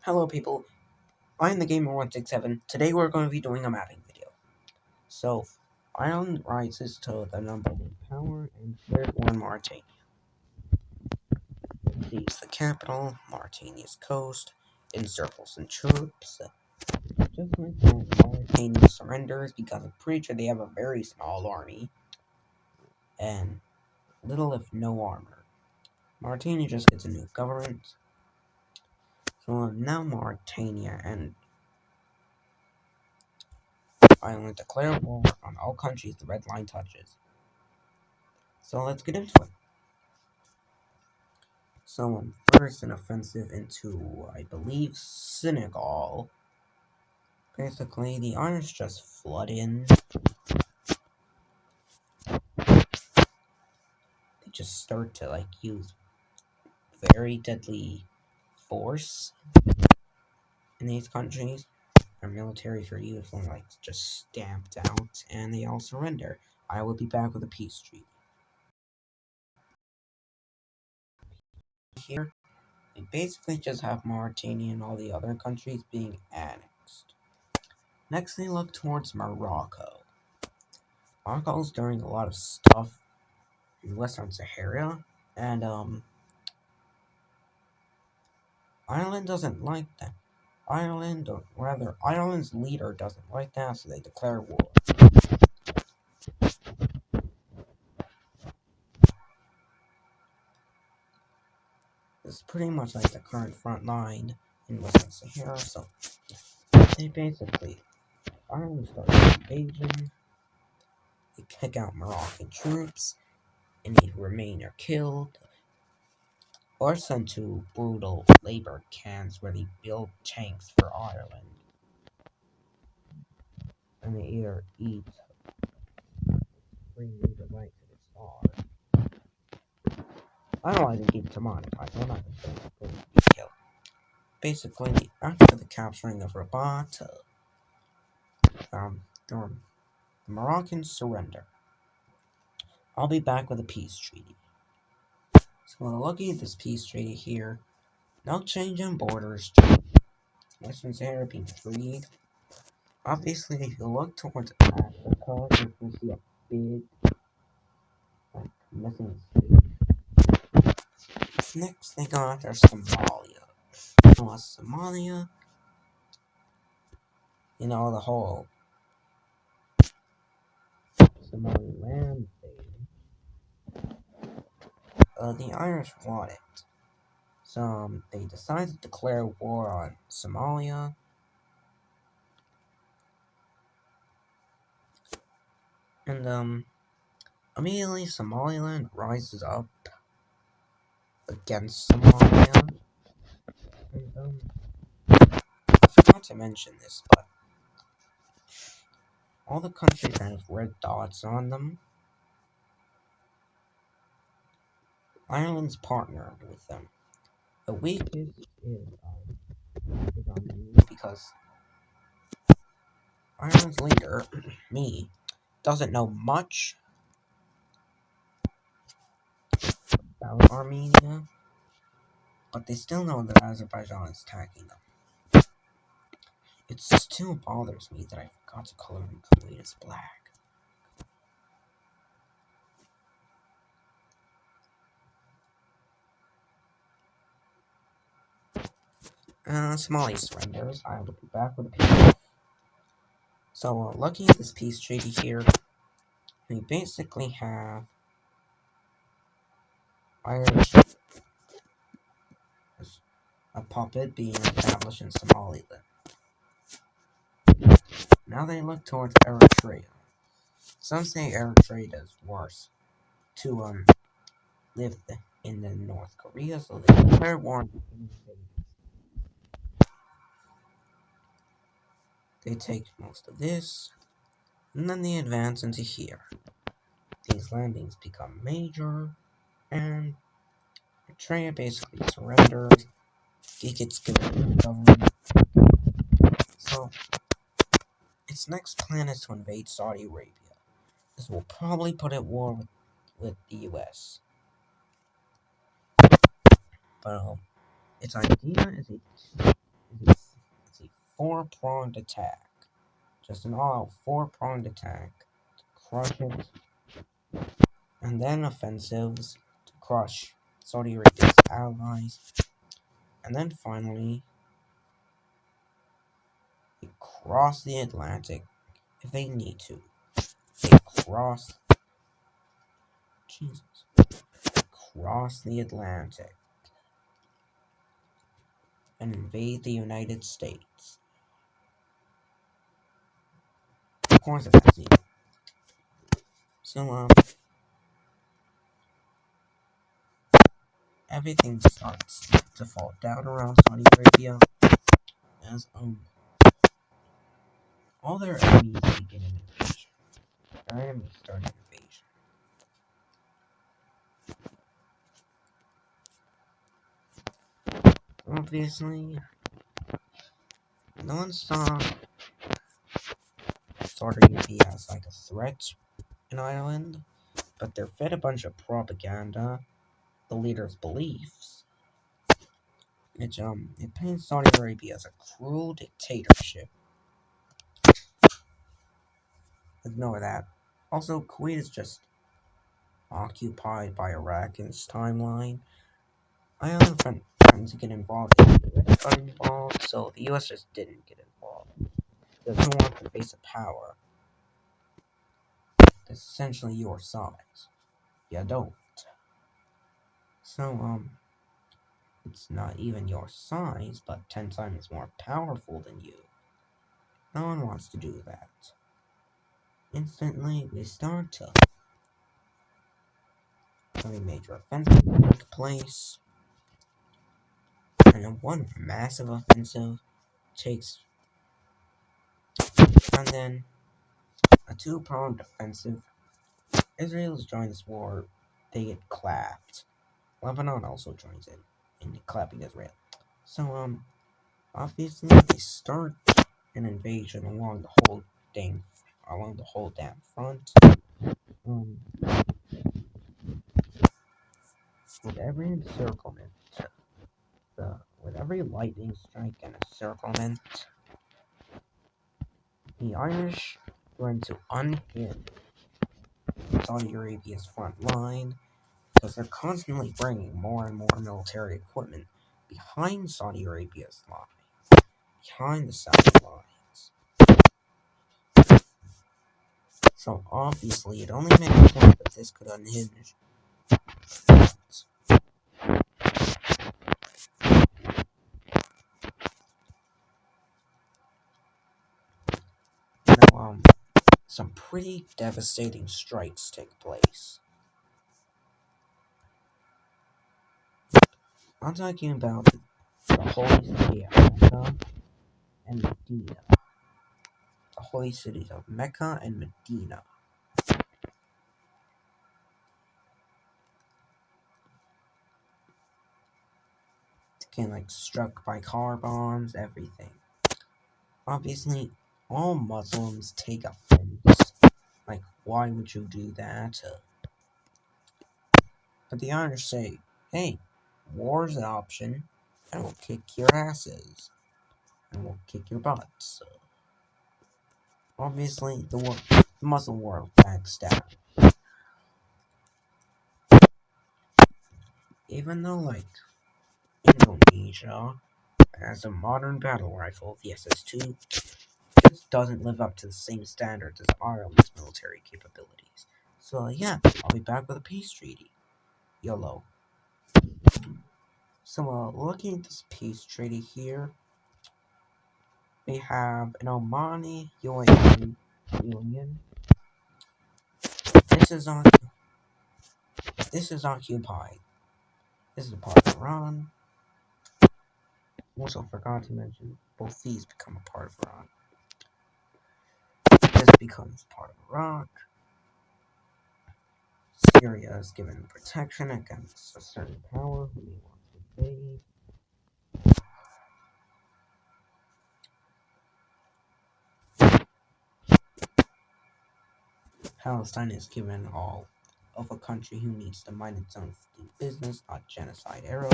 Hello people, I'm the Gamer167. Today we're going to be doing a mapping video. So, Ireland rises to the number one power and third one Mauritania. It's the capital, Mauritania's coast, encircles and troops. Just like that, Mauritania surrenders because I'm pretty sure they have a very small army and little if no armor. Mauritania just gets a new government. So now Mauritania and Ireland declare war on all countries the red line touches. So let's get into it. So first an offensive into, I believe, Senegal. Basically, the Irish just flood in. They just start to use very deadly force in these countries. Their militaries are usually just stamped out, and they all surrender. I will be back with a peace treaty. Here, we basically just have Mauritania and all the other countries being annexed. Next, they look towards Morocco. Morocco's doing a lot of stuff in Western Sahara, and Ireland doesn't like that. Ireland, or rather, Ireland's leader doesn't like that, so they declare war. This is pretty much like the current front line in Western Sahara, so they basically, Ireland starts an invasion, they kick out Moroccan troops, any who remain are killed, or sent to brutal labor camps where they build tanks for Ireland. And they either eat free labor right to the star. I don't like to keep demonetized, I'm not going to go into detail. Basically, after the capturing of Rabat, the Moroccans surrender. I'll be back with a peace treaty. So looking at this peace treaty here, no change in borders, Western Sahara being freed. Obviously, if you look towards Africa, you can see a big, missing state. Next, they go after Somalia. Somalia, the whole Somaliland thing. The Irish want it. So, they decide to declare war on Somalia. And, immediately Somaliland rises up against Somalia. And, I forgot to mention this, but all the countries that have red dots on them, Ireland's partnered with them. The weakest is on me because Ireland's leader, me, doesn't know much about Armenia, but they still know that Azerbaijan is attacking them. It still bothers me that I forgot to color Kuwait as black. Somalia surrenders. I will be back with a peace. So, looking at this peace treaty here, we basically have Irish, a puppet being established in Somaliland. Now they look towards Eritrea. Some say Eritrea does worse to live in the North Korea, so they declare war on the invaders. They take most of this, and then they advance into here. These landings become major, and Eritrea basically surrenders. It gets given government. So, its next plan is to invade Saudi Arabia. This will probably put it at war with the US. But its idea is It's a four-pronged attack. Just an all four-pronged attack to crush it, and then offensives to crush Saudi Arabia's allies, and then finally they cross the Atlantic if they need to. They cross the Atlantic and invade the United States. Of course, that's easy. So, everything starts to fall down around Saudi Arabia as all their enemies begin an invasion. Their enemies start an invasion. Obviously, no one saw Saudi Arabia as like a threat in Ireland, but they're fed a bunch of propaganda, the leader's beliefs. It paints Saudi Arabia as a cruel dictatorship. Ignore that. Also, Kuwait is just occupied by Iraq in its timeline. I have friends to get involved, the US got involved, so the US just didn't get involved. They don't want to face a power that's essentially your size. You don't. So, it's not even your size, but 10 times more powerful than you. No one wants to do that. Instantly, we start to have a major offensive take place, and then one massive offensive takes, and then a two-pronged offensive. Israel's joined this war, they get clapped. Lebanon also joins in clapping Israel. So, obviously they start an invasion along the whole damn front. With every encirclement, with every lightning strike and encirclement, the Irish learn to unhinge Saudi Arabia's front line because they're constantly bringing more and more military equipment behind Saudi Arabia's line, behind the Saudi lines. So obviously, it only makes sense that this could unhinge. Now, some pretty devastating strikes take place. I'm talking about the holy city of Mecca and Medina. The holy cities of Mecca and Medina. Getting like struck by car bombs, everything. Obviously, all Muslims take offense. Like, why would you do that? But the Irish say, hey, war's an option, and we'll kick your asses. And we'll kick your butts. Obviously, the Muslim world backs down. Even though, like, Indonesia has a modern battle rifle, the SS-2, this doesn't live up to the same standards as Ireland's military capabilities. So, yeah, I'll be back with a peace treaty. YOLO. So, looking at this peace treaty here, we have an Omani UAE union. This is occupied. This is a part of Iran. Also forgot to mention, both these become a part of Iran. This becomes part of Iraq. Syria is given protection against a certain power who may want to invade. Palestine is given all of a country who needs to mind its own business, not genocide era.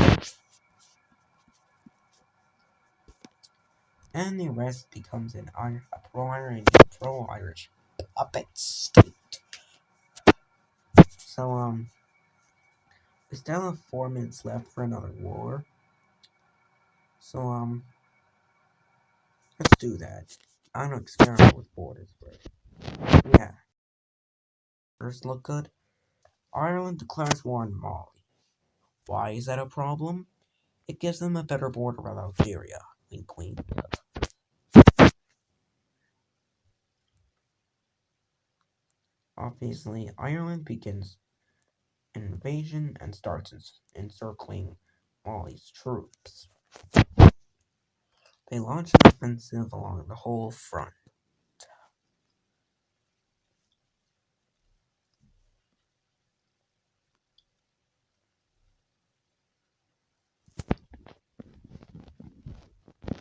and the rest becomes a pro-Irish puppet state. So, we still have 4 minutes left for another war. So, let's do that. I'm gonna experiment with borders first. Yeah. First look good. Ireland declares war on Mali. Why is that a problem? It gives them a better border with Algeria. Wink wink. Obviously, Ireland begins an invasion and starts encircling Mali's troops. They launch an offensive along the whole front.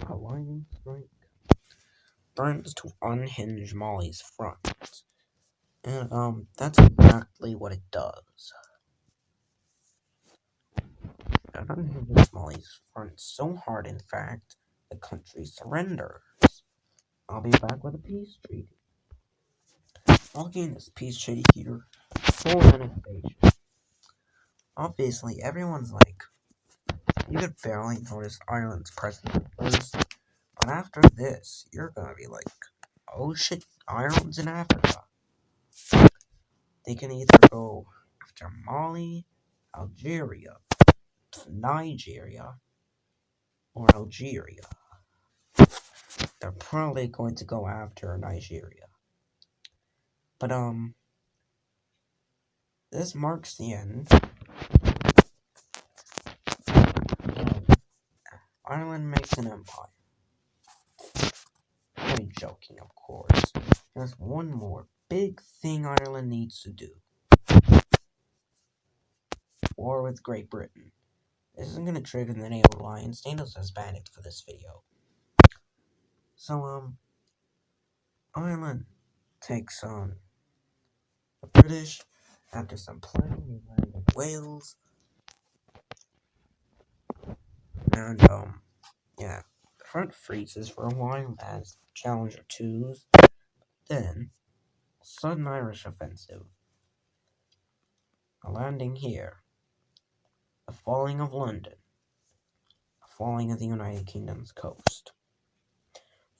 A lightning strike threatens to unhinge Mali's front. And that's exactly what it does. It unhinges Mali's front so hard, in fact, the country surrenders. I'll be back with a peace treaty. I'll gain this peace treaty here. Full invasion. Obviously, everyone's like, you could barely notice Ireland's presence at first, but after this, you're gonna be like, oh shit, Ireland's in Africa. They can either go after Mali, Algeria, Nigeria, or Algeria. They're probably going to go after Nigeria. But, this marks the end. Ireland makes an empire. I'm joking, of course. There's one more big thing Ireland needs to do. War with Great Britain. This isn't gonna trigger the NATO alliance. NATO's has panicked for this video. So, Ireland takes on the British. After some planning, they land in Wales. And, yeah. The front freezes for a while as Challenger 2s. Then, sudden Irish offensive. A landing here. The falling of London. The falling of the United Kingdom's coast.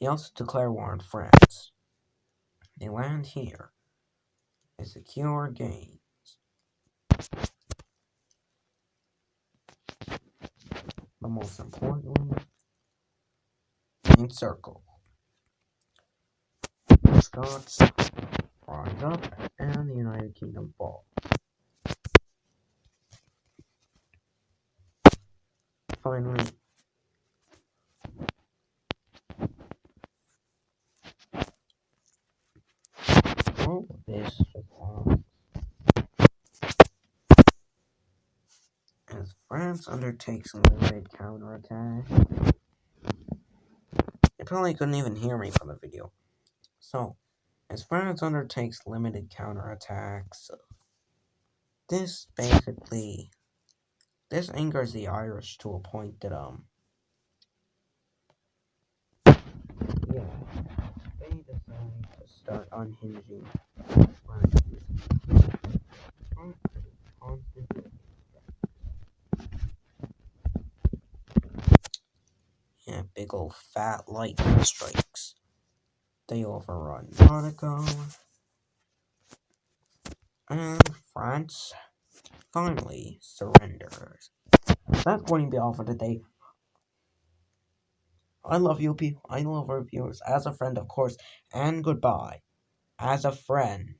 They also declare war on France. They land here. They secure gains. But most importantly, they encircle. The Scots rise up and the United Kingdom fall. Finally, all of this as France undertakes a limited counterattack. You probably couldn't even hear me from the video. So, as France undertakes limited counterattacks, this angers the Irish to a point that, yeah, they decide to start unhinging France. Yeah, big ol' fat lightning strikes. They overrun Monaco. And France finally surrenders. That's going to be all for today. I love you people. I love our viewers. As a friend, of course. And goodbye. As a friend.